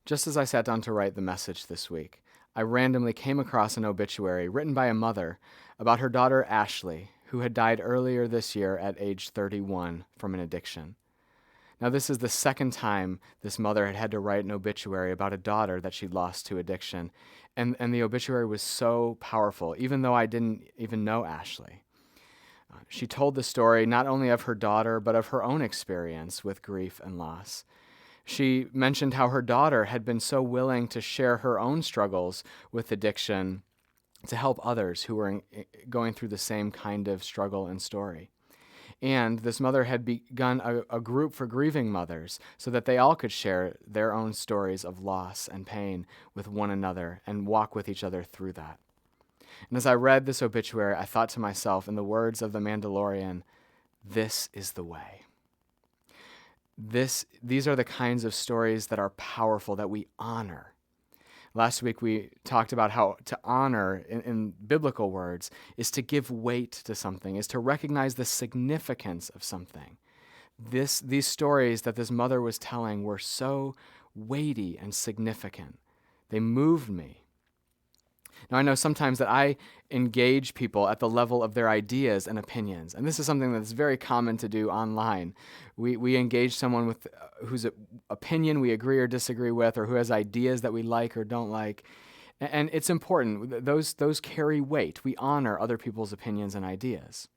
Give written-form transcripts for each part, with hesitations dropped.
Just as I sat down to write the message this week, I randomly came across an obituary written by a mother about her daughter Ashley, who had died earlier this year at age 31 from an addiction. Now, this is the second time this mother had had to write an obituary about a daughter that she'd lost to addiction, and the obituary was so powerful, even though I didn't even know Ashley. She told the story not only of her daughter, but of her own experience with grief and loss. She mentioned how her daughter had been so willing to share her own struggles with addiction to help others who were going through the same kind of struggle and story. And this mother had begun a group for grieving mothers so that they all could share their own stories of loss and pain with one another and walk with each other through that. And as I read this obituary, I thought to myself, in the words of the Mandalorian, this is the way. These are the kinds of stories that are powerful, that we honor. Last week we talked about how to honor, in biblical words, is to give weight to something, is to recognize the significance of something. These stories that this mother was telling were so weighty and significant. They moved me. Now, I know sometimes that I engage people at the level of their ideas and opinions, and this is something that's very common to do online. We engage someone with whose opinion we agree or disagree with, or who has ideas that we like or don't like, and it's important. Those carry weight. We honor other people's opinions and ideas.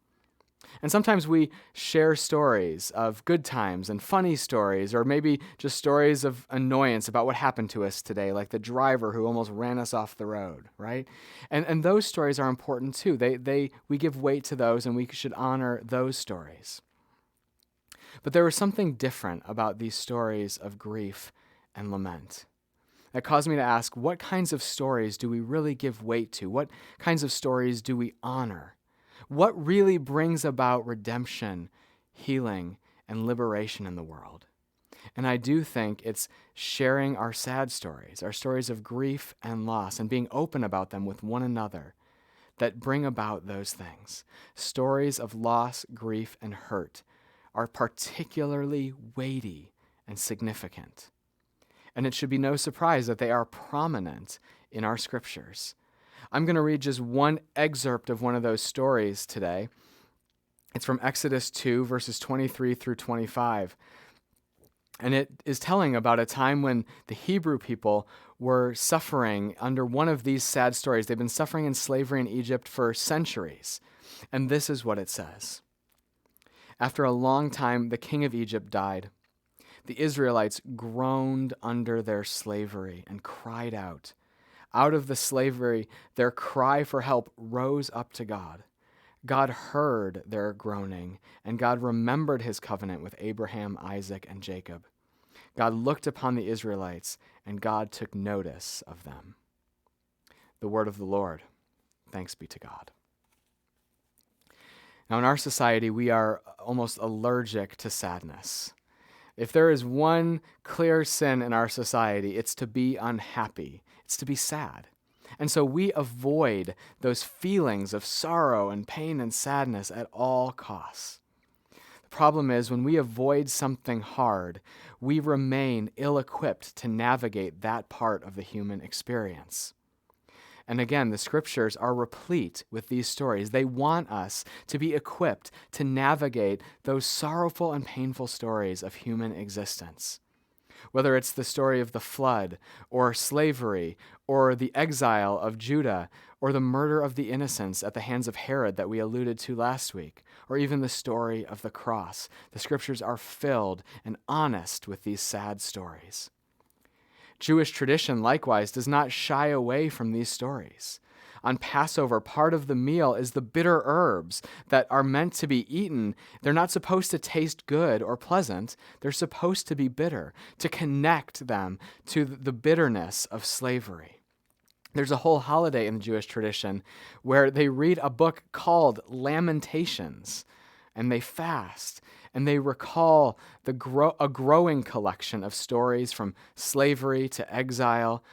And sometimes we share stories of good times and funny stories, or maybe just stories of annoyance about what happened to us today, like the driver who almost ran us off the road, right? And those stories are important too. We give weight to those, and we should honor those stories. But there was something different about these stories of grief and lament that caused me to ask, what kinds of stories do we really give weight to? What kinds of stories do we honor? What really brings about redemption, healing, and liberation in the world? And I do think it's sharing our sad stories, our stories of grief and loss, and being open about them with one another that bring about those things. Stories of loss, grief, and hurt are particularly weighty and significant. And it should be no surprise that they are prominent in our scriptures. I'm going to read just one excerpt of one of those stories today. It's from Exodus 2, verses 23 through 25. And it is telling about a time when the Hebrew people were suffering under one of these sad stories. They've been suffering in slavery in Egypt for centuries. And this is what it says. After a long time, the king of Egypt died. The Israelites groaned under their slavery and cried out. Out of the slavery, their cry for help rose up to God. God heard their groaning, and God remembered his covenant with Abraham, Isaac, and Jacob. God looked upon the Israelites, and God took notice of them. The word of the Lord. Thanks be to God. Now, in our society, we are almost allergic to sadness. If there is one clear sin in our society, it's to be unhappy. It's to be sad. And so we avoid those feelings of sorrow and pain and sadness at all costs. The problem is, when we avoid something hard, we remain ill-equipped to navigate that part of the human experience. And again, the scriptures are replete with these stories. They want us to be equipped to navigate those sorrowful and painful stories of human existence. Whether it's the story of the flood, or slavery, or the exile of Judah, or the murder of the innocents at the hands of Herod that we alluded to last week, or even the story of the cross, the scriptures are filled and honest with these sad stories. Jewish tradition, likewise, does not shy away from these stories. On Passover, part of the meal is the bitter herbs that are meant to be eaten. They're not supposed to taste good or pleasant. They're supposed to be bitter, to connect them to the bitterness of slavery. There's a whole holiday in the Jewish tradition where they read a book called Lamentations, and they fast, and they recall a growing collection of stories from slavery to exile,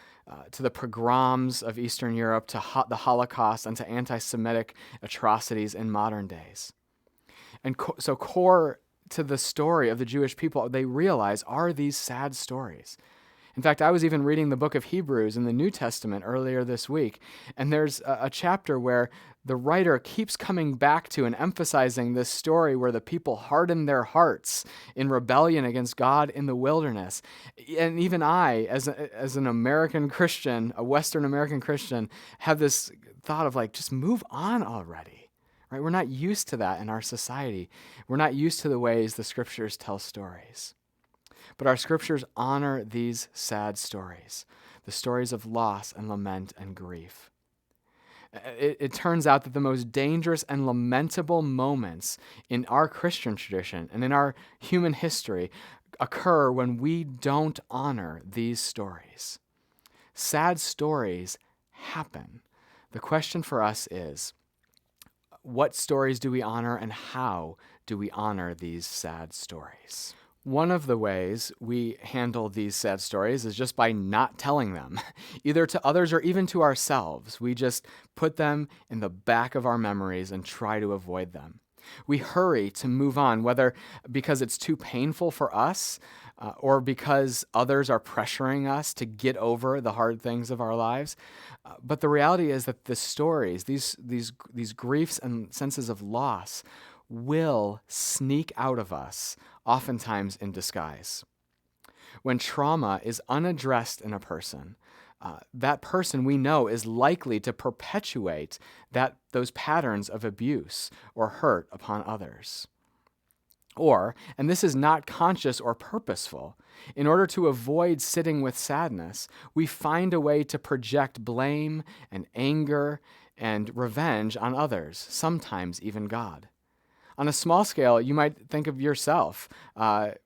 to the pogroms of Eastern Europe, to the Holocaust, and to anti-Semitic atrocities in modern days. And so core to the story of the Jewish people, they realize, are these sad stories. In fact, I was even reading the book of Hebrews in the New Testament earlier this week, and there's a chapter where the writer keeps coming back to and emphasizing this story where the people hardened their hearts in rebellion against God in the wilderness. And even I, as an American Christian, a Western American Christian, have this thought of like, just move on already, right? We're not used to that in our society. We're not used to the ways the scriptures tell stories. But our scriptures honor these sad stories, the stories of loss and lament and grief. It turns out that the most dangerous and lamentable moments in our Christian tradition and in our human history occur when we don't honor these stories. Sad stories happen. The question for us is, what stories do we honor and how do we honor these sad stories? One of the ways we handle these sad stories is just by not telling them, either to others or even to ourselves. We just put them in the back of our memories and try to avoid them. We hurry to move on, whether because it's too painful for us or because others are pressuring us to get over the hard things of our lives. But the reality is that the stories, these griefs and senses of loss, will sneak out of us, oftentimes in disguise. When trauma is unaddressed in a person, that person we know is likely to perpetuate those patterns of abuse or hurt upon others. Or, and this is not conscious or purposeful, in order to avoid sitting with sadness, we find a way to project blame and anger and revenge on others, sometimes even God. On a small scale, you might think of yourself, a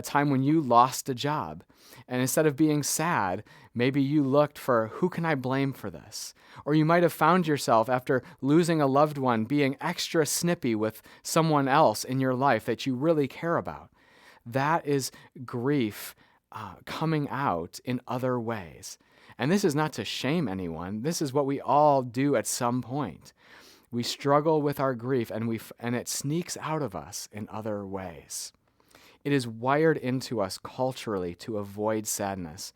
time when you lost a job. And instead of being sad, maybe you looked for, who can I blame for this? Or you might have found yourself, after losing a loved one, being extra snippy with someone else in your life that you really care about. That is grief coming out in other ways. And this is not to shame anyone. This is what we all do at some point. We struggle with our grief, and it sneaks out of us in other ways. It is wired into us culturally to avoid sadness,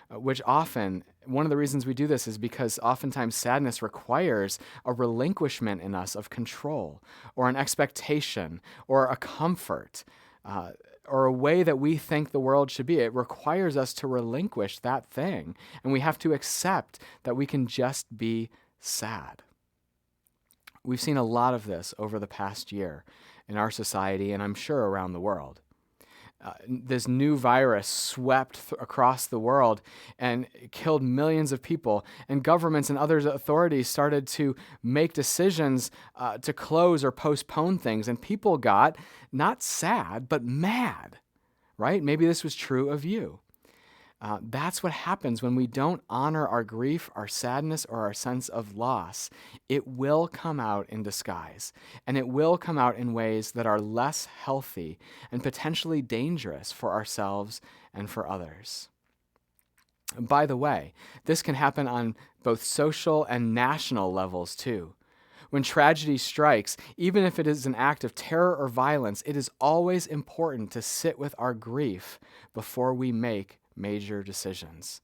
which often, one of the reasons we do this is because oftentimes sadness requires a relinquishment in us of control, or an expectation, or a comfort, or a way that we think the world should be. It requires us to relinquish that thing, and we have to accept that we can just be sad. We've seen a lot of this over the past year in our society, and I'm sure around the world. This new virus swept across the world and killed millions of people, and governments and other authorities started to make decisions to close or postpone things, and people got not sad, but mad, right? Maybe this was true of you. That's what happens when we don't honor our grief, our sadness, or our sense of loss. It will come out in disguise, and it will come out in ways that are less healthy and potentially dangerous for ourselves and for others. By the way, this can happen on both social and national levels too. When tragedy strikes, even if it is an act of terror or violence, it is always important to sit with our grief before we make major decisions.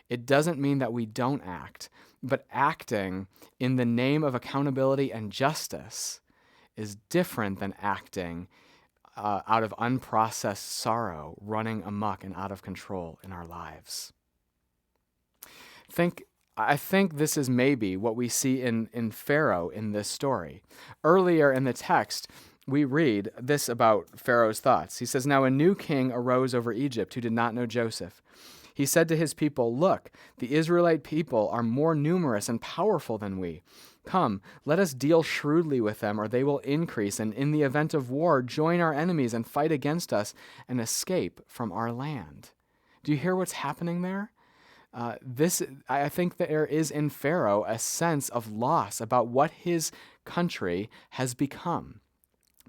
It doesn't mean that we don't act, but acting in the name of accountability and justice is different than acting out of unprocessed sorrow, running amok and out of control in our lives. I think this is maybe what we see in Pharaoh in this story. Earlier in the text, we read this about Pharaoh's thoughts. He says, "Now a new king arose over Egypt who did not know Joseph. He said to his people, 'Look, the Israelite people are more numerous and powerful than we. Come, let us deal shrewdly with them, or they will increase, and in the event of war, join our enemies and fight against us and escape from our land.'" Do you hear what's happening there? I think that there is in Pharaoh a sense of loss about what his country has become.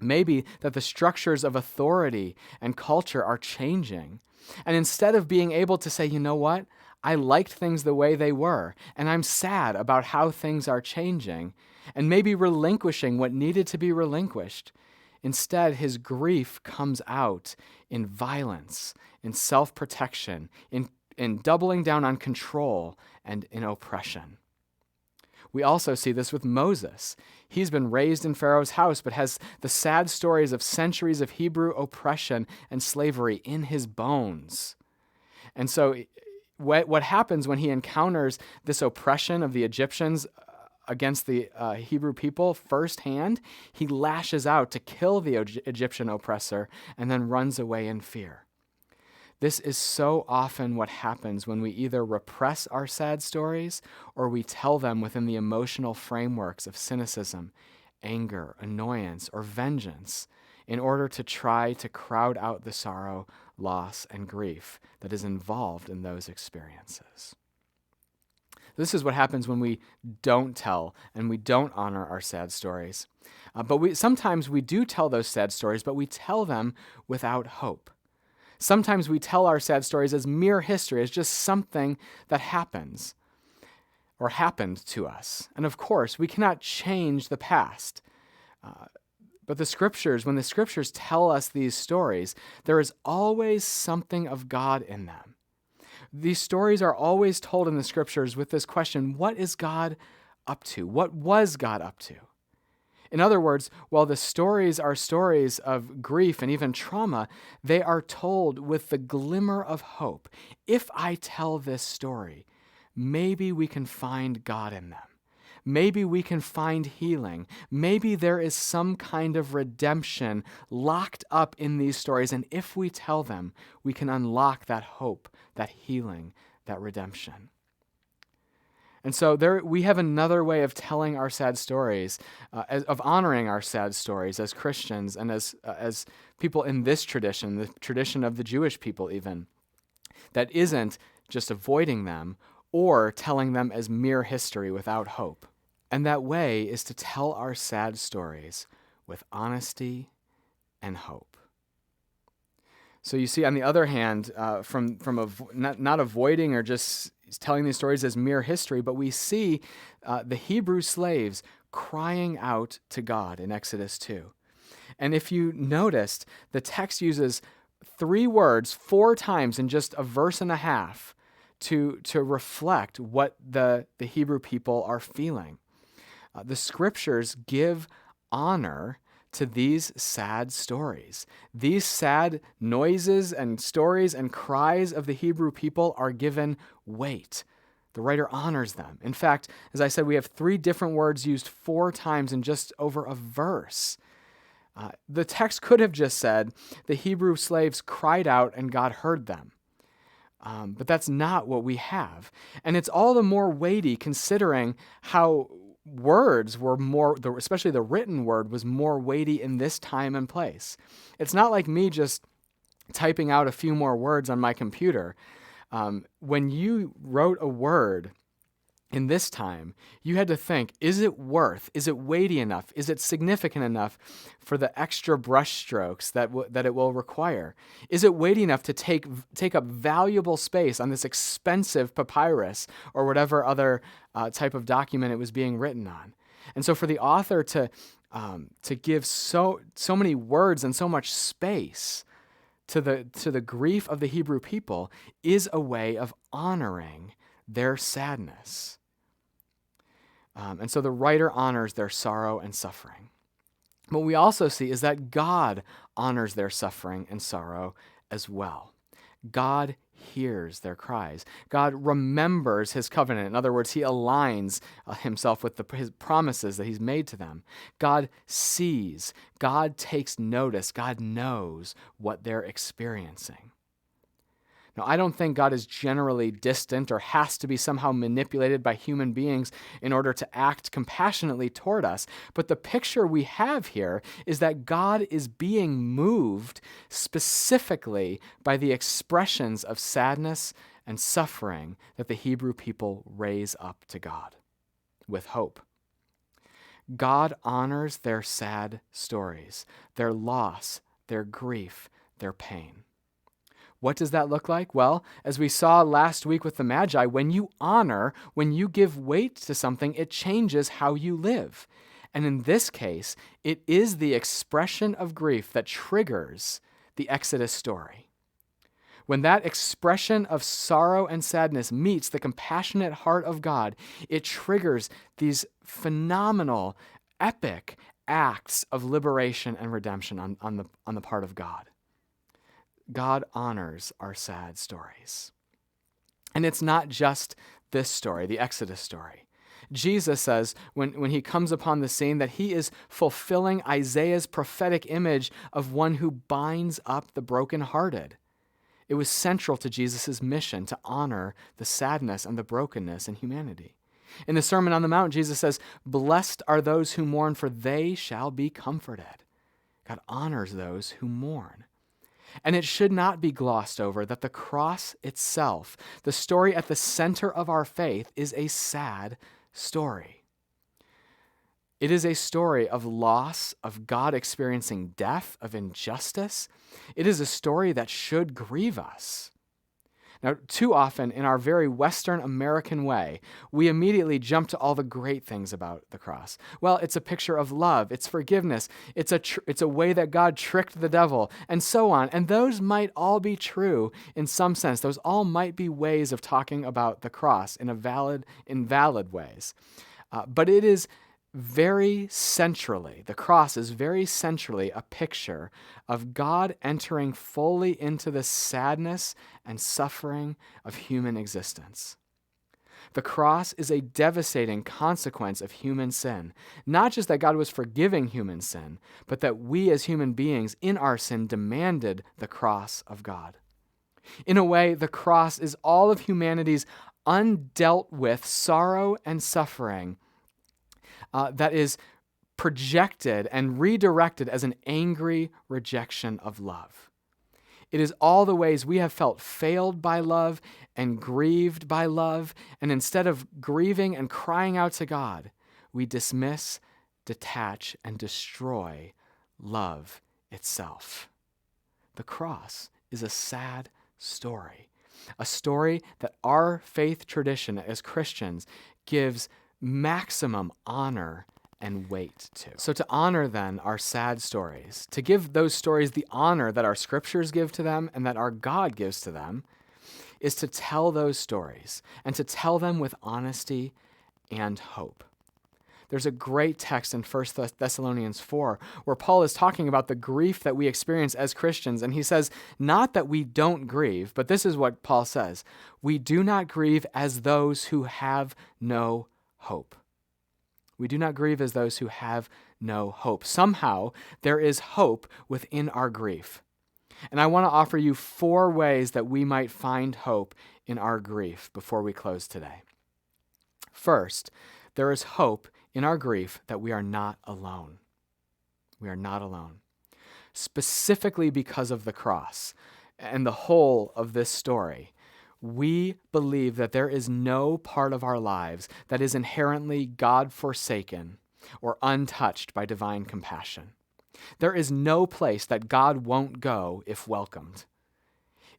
Maybe that the structures of authority and culture are changing. And instead of being able to say, you know what, I liked things the way they were, and I'm sad about how things are changing, and maybe relinquishing what needed to be relinquished, instead his grief comes out in violence, in self-protection, in in doubling down on control and in oppression. We also see this with Moses. He's been raised in Pharaoh's house, but has the sad stories of centuries of Hebrew oppression and slavery in his bones. And so what happens when he encounters this oppression of the Egyptians against the Hebrew people firsthand, he lashes out to kill the Egyptian oppressor and then runs away in fear. This is so often what happens when we either repress our sad stories or we tell them within the emotional frameworks of cynicism, anger, annoyance, or vengeance in order to try to crowd out the sorrow, loss, and grief that is involved in those experiences. This is what happens when we don't tell and we don't honor our sad stories. But sometimes we do tell those sad stories, but we tell them without hope. Sometimes we tell our sad stories as mere history, as just something that happens or happened to us. And of course, we cannot change the past. But the scriptures, when the scriptures tell us these stories, there is always something of God in them. These stories are always told in the scriptures with this question, what is God up to? What was God up to? In other words, while the stories are stories of grief and even trauma, they are told with the glimmer of hope. If I tell this story, maybe we can find God in them. Maybe we can find healing. Maybe there is some kind of redemption locked up in these stories, and if we tell them, we can unlock that hope, that healing, that redemption. And so we have another way of telling our sad stories, of honoring our sad stories as Christians and as people in this tradition, the tradition of the Jewish people even, that isn't just avoiding them or telling them as mere history without hope. And that way is to tell our sad stories with honesty and hope. So you see, on the other hand, not avoiding or just telling these stories as mere history, but we see the Hebrew slaves crying out to God in Exodus 2. And if you noticed, the text uses 3 words 4 times in just a verse and a half to reflect what the Hebrew people are feeling. The scriptures give honor to these sad stories. These sad noises and stories and cries of the Hebrew people are given weight. The writer honors them. In fact, as I said, we have 3 different words used 4 times in just over a verse. The text could have just said, the Hebrew slaves cried out and God heard them. But that's not what we have. And it's all the more weighty considering how words were more, especially the written word, was more weighty in this time and place. It's not like me just typing out a few more words on my computer. When you wrote a word in this time, you had to think, is it weighty enough? Is it significant enough for the extra brush strokes that it will require? Is it weighty enough to take up valuable space on this expensive papyrus or whatever other type of document it was being written on? And so for the author to give so many words and so much space to the grief of the Hebrew people is a way of honoring their sadness. And so the writer honors their sorrow and suffering. What we also see is that God honors their suffering and sorrow as well. God hears their cries. God remembers his covenant. In other words, he aligns himself with his promises that he's made to them. God sees. God takes notice. God knows what they're experiencing. Now, I don't think God is generally distant or has to be somehow manipulated by human beings in order to act compassionately toward us. But the picture we have here is that God is being moved specifically by the expressions of sadness and suffering that the Hebrew people raise up to God with hope. God honors their sad stories, their loss, their grief, their pain. What does that look like? Well, as we saw last week with the Magi, when you honor, when you give weight to something, it changes how you live. And in this case, it is the expression of grief that triggers the Exodus story. When that expression of sorrow and sadness meets the compassionate heart of God, it triggers these phenomenal, epic acts of liberation and redemption on the part of God. God honors our sad stories. And it's not just this story, the Exodus story. Jesus says when he comes upon the scene that he is fulfilling Isaiah's prophetic image of one who binds up the brokenhearted. It was central to Jesus' mission to honor the sadness and the brokenness in humanity. In the Sermon on the Mount, Jesus says, "Blessed are those who mourn, for they shall be comforted." God honors those who mourn. And it should not be glossed over that the cross itself, the story at the center of our faith, is a sad story. It is a story of loss, of God experiencing death, of injustice. It is a story that should grieve us. Now, too often in our very Western American way, we immediately jump to all the great things about the cross. Well, it's a picture of love, it's forgiveness, it's a way that God tricked the devil, and so on. And those might all be true in some sense. Those all might be ways of talking about the cross in valid ways. But it is the cross is very centrally a picture of God entering fully into the sadness and suffering of human existence. The cross is a devastating consequence of human sin. Not just that God was forgiving human sin, but that we as human beings in our sin demanded the cross of God. In a way, the cross is all of humanity's undealt with sorrow and suffering that is projected and redirected as an angry rejection of love. It is all the ways we have felt failed by love and grieved by love, and instead of grieving and crying out to God, we dismiss, detach, and destroy love itself. The cross is a sad story, a story that our faith tradition as Christians gives maximum honor and weight to. So to honor then our sad stories, to give those stories the honor that our scriptures give to them and that our God gives to them, is to tell those stories and to tell them with honesty and hope. There's a great text in 1 Thessalonians 4 where Paul is talking about the grief that we experience as Christians, and he says, not that we don't grieve, but this is what Paul says, we do not grieve as those who have no hope. We do not grieve as those who have no hope. Somehow, there is hope within our grief. And I want to offer you 4 ways that we might find hope in our grief before we close today. First, there is hope in our grief that we are not alone. We are not alone. Specifically because of the cross and the whole of this story, we believe that there is no part of our lives that is inherently God-forsaken or untouched by divine compassion. There is no place that God won't go if welcomed.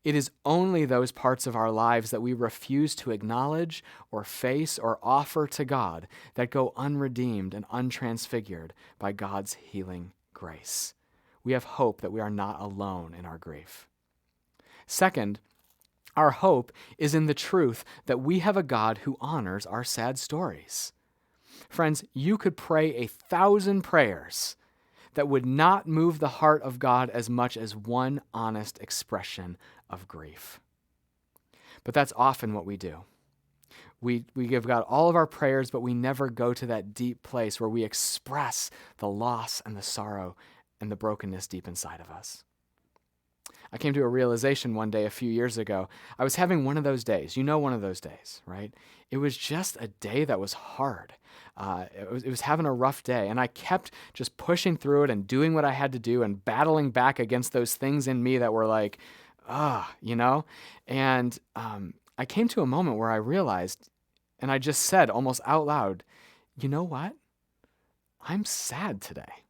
It is only those parts of our lives that we refuse to acknowledge or face or offer to God that go unredeemed and untransfigured by God's healing grace. We have hope that we are not alone in our grief. Second, our hope is in the truth that we have a God who honors our sad stories. Friends, you could pray 1,000 prayers that would not move the heart of God as much as one honest expression of grief. But that's often what we do. We give God all of our prayers, but we never go to that deep place where we express the loss and the sorrow and the brokenness deep inside of us. I came to a realization one day a few years ago. I was having one of those days. You know, one of those days, right? It was just a day that was hard. It was having a rough day, and I kept just pushing through it and doing what I had to do and battling back against those things in me that were like, And I came to a moment where I realized, and I just said almost out loud, you know what? I'm sad today.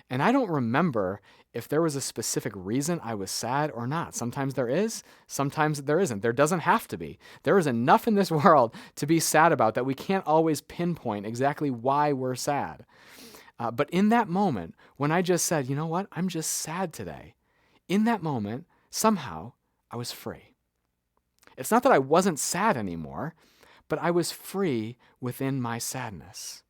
And I don't remember if there was a specific reason I was sad or not. Sometimes there is, sometimes there isn't. There doesn't have to be. There is enough in this world to be sad about that we can't always pinpoint exactly why we're sad. But in that moment, when I just said, you know what, I'm just sad today, in that moment, somehow I was free. It's not that I wasn't sad anymore, but I was free within my sadness.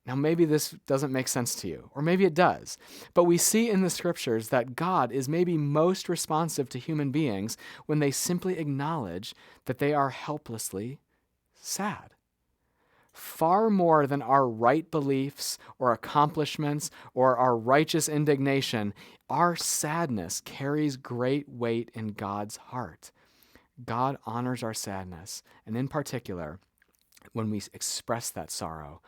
Now, maybe this doesn't make sense to you, or maybe it does, but we see in the scriptures that God is maybe most responsive to human beings when they simply acknowledge that they are helplessly sad. Far more than our right beliefs or accomplishments or our righteous indignation, our sadness carries great weight in God's heart. God honors our sadness, and in particular, when we express that sorrow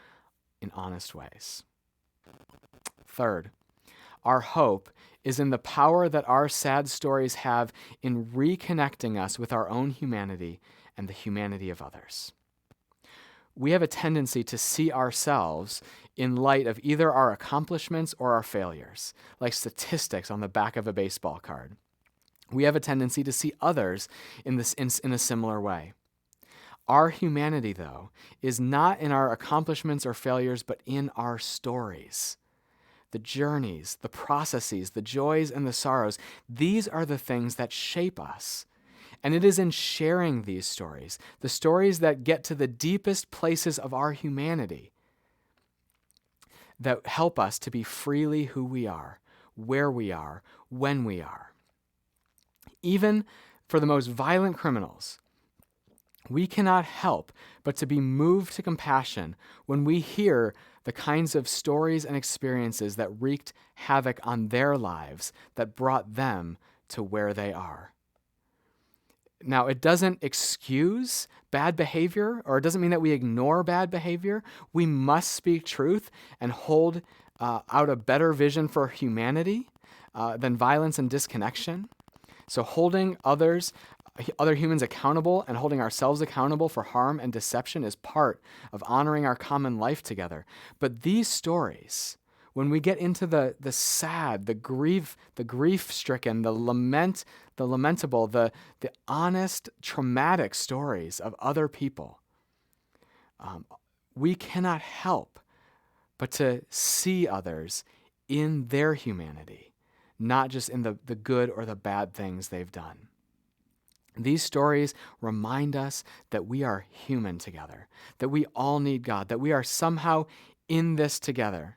in honest ways. Third, our hope is in the power that our sad stories have in reconnecting us with our own humanity and the humanity of others. We have a tendency to see ourselves in light of either our accomplishments or our failures, like statistics on the back of a baseball card. We have a tendency to see others in a similar way. Our humanity, though, is not in our accomplishments or failures, but in our stories. The journeys, the processes, the joys, and the sorrows, these are the things that shape us. And it is in sharing these stories, the stories that get to the deepest places of our humanity, that help us to be freely who we are, where we are, when we are. Even for the most violent criminals, we cannot help but to be moved to compassion when we hear the kinds of stories and experiences that wreaked havoc on their lives that brought them to where they are. Now, it doesn't excuse bad behavior, or it doesn't mean that we ignore bad behavior. We must speak truth and hold out a better vision for humanity than violence and disconnection. So holding other humans accountable and holding ourselves accountable for harm and deception is part of honoring our common life together. But these stories, when we get into the sad, the grief-stricken, the lamentable, the honest, traumatic stories of other people, we cannot help but to see others in their humanity, not just in the good or the bad things they've done. These stories remind us that we are human together, that we all need God, that we are somehow in this together,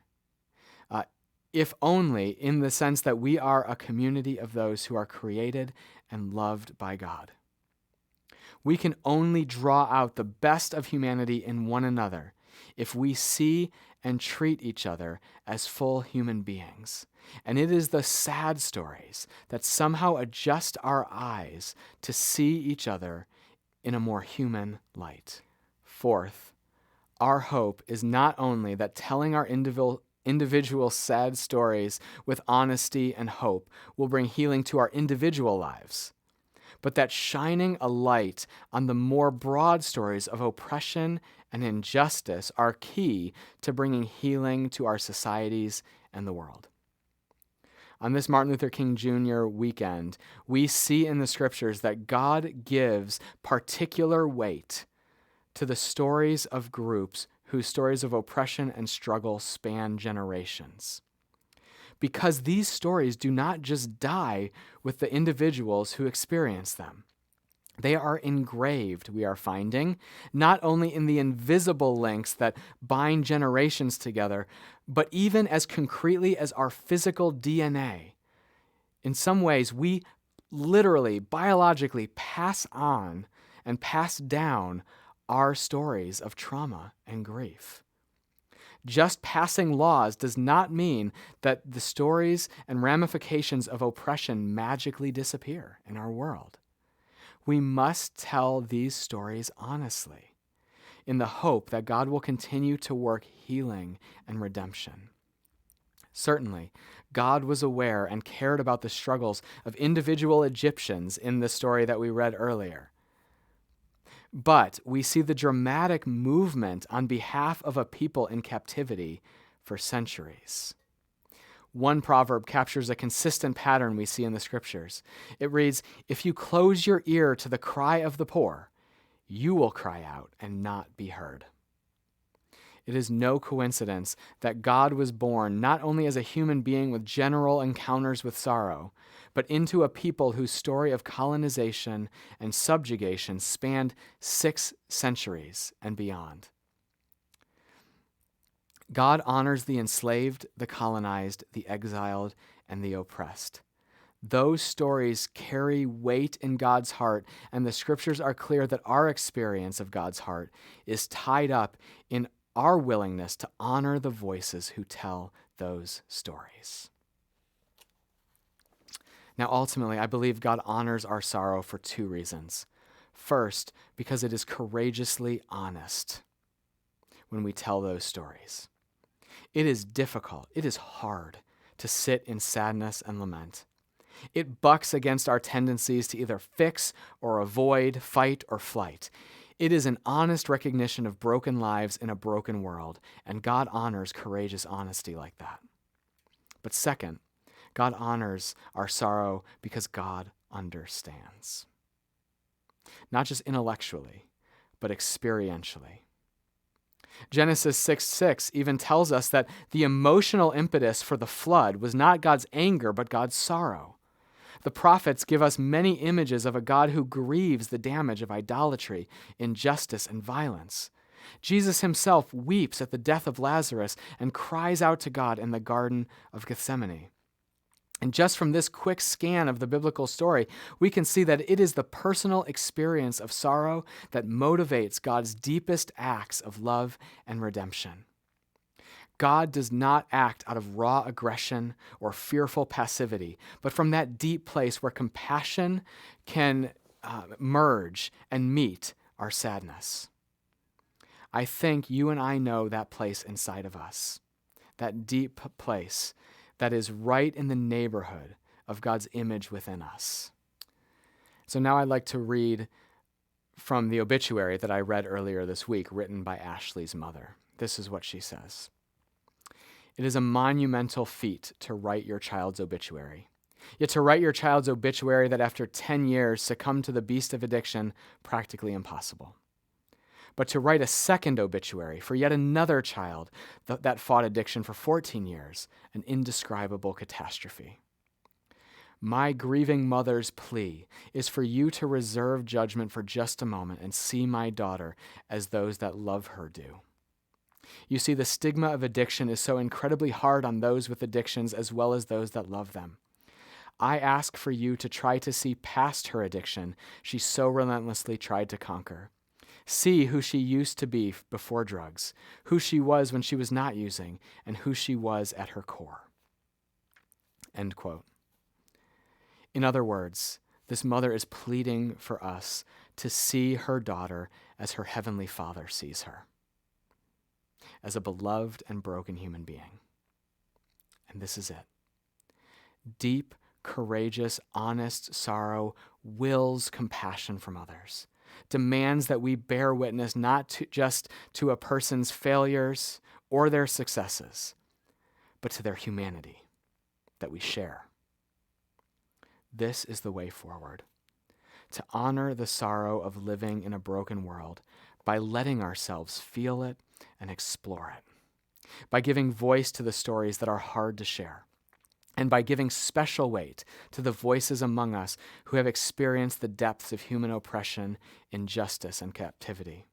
if only in the sense that we are a community of those who are created and loved by God. We can only draw out the best of humanity in one another if we see and treat each other as full human beings. And it is the sad stories that somehow adjust our eyes to see each other in a more human light. Fourth, our hope is not only that telling our individual sad stories with honesty and hope will bring healing to our individual lives, but that shining a light on the more broad stories of oppression and injustice are key to bringing healing to our societies and the world. On this Martin Luther King Jr. weekend, we see in the scriptures that God gives particular weight to the stories of groups whose stories of oppression and struggle span generations. Because these stories do not just die with the individuals who experience them. They are engraved, we are finding, not only in the invisible links that bind generations together, but even as concretely as our physical DNA. In some ways, we literally, biologically pass on and pass down our stories of trauma and grief. Just passing laws does not mean that the stories and ramifications of oppression magically disappear in our world. We must tell these stories honestly, in the hope that God will continue to work healing and redemption. Certainly, God was aware and cared about the struggles of individual Egyptians in the story that we read earlier. But we see the dramatic movement on behalf of a people in captivity for centuries. One proverb captures a consistent pattern we see in the scriptures. It reads, "If you close your ear to the cry of the poor, you will cry out and not be heard." It is no coincidence that God was born not only as a human being with general encounters with sorrow, but into a people whose story of colonization and subjugation spanned 6 centuries and beyond. God honors the enslaved, the colonized, the exiled, and the oppressed. Those stories carry weight in God's heart, and the scriptures are clear that our experience of God's heart is tied up in our willingness to honor the voices who tell those stories. Now, ultimately, I believe God honors our sorrow for 2 reasons. First, because it is courageously honest when we tell those stories. It is difficult, it is hard to sit in sadness and lament. It bucks against our tendencies to either fix or avoid, fight or flight. It is an honest recognition of broken lives in a broken world, and God honors courageous honesty like that. But second, God honors our sorrow because God understands. Not just intellectually, but experientially. Genesis 6:6 even tells us that the emotional impetus for the flood was not God's anger, but God's sorrow. The prophets give us many images of a God who grieves the damage of idolatry, injustice, and violence. Jesus himself weeps at the death of Lazarus and cries out to God in the Garden of Gethsemane. And just from this quick scan of the biblical story, we can see that it is the personal experience of sorrow that motivates God's deepest acts of love and redemption. God does not act out of raw aggression or fearful passivity, but from that deep place where compassion can merge and meet our sadness. I think you and I know that place inside of us, that deep place that is right in the neighborhood of God's image within us. So now I'd like to read from the obituary that I read earlier this week, written by Ashley's mother. This is what she says. It is a monumental feat to write your child's obituary. Yet to write your child's obituary that after 10 years succumbed to the beast of addiction, practically impossible. But to write a second obituary for yet another child that fought addiction for 14 years, an indescribable catastrophe. My grieving mother's plea is for you to reserve judgment for just a moment and see my daughter as those that love her do. You see, the stigma of addiction is so incredibly hard on those with addictions as well as those that love them. I ask for you to try to see past her addiction she so relentlessly tried to conquer. See who she used to be before drugs, who she was when she was not using, and who she was at her core. End quote. In other words, this mother is pleading for us to see her daughter as her heavenly Father sees her, as a beloved and broken human being. And this is it. Deep, courageous, honest sorrow wills compassion from others, demands that we bear witness not just to a person's failures or their successes, but to their humanity that we share. This is the way forward, to honor the sorrow of living in a broken world by letting ourselves feel it and explore it, by giving voice to the stories that are hard to share, and by giving special weight to the voices among us who have experienced the depths of human oppression, injustice, and captivity.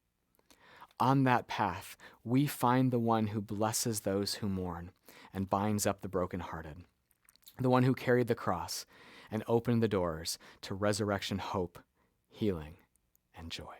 On that path, we find the one who blesses those who mourn and binds up the brokenhearted, the one who carried the cross and opened the doors to resurrection hope, healing, and joy.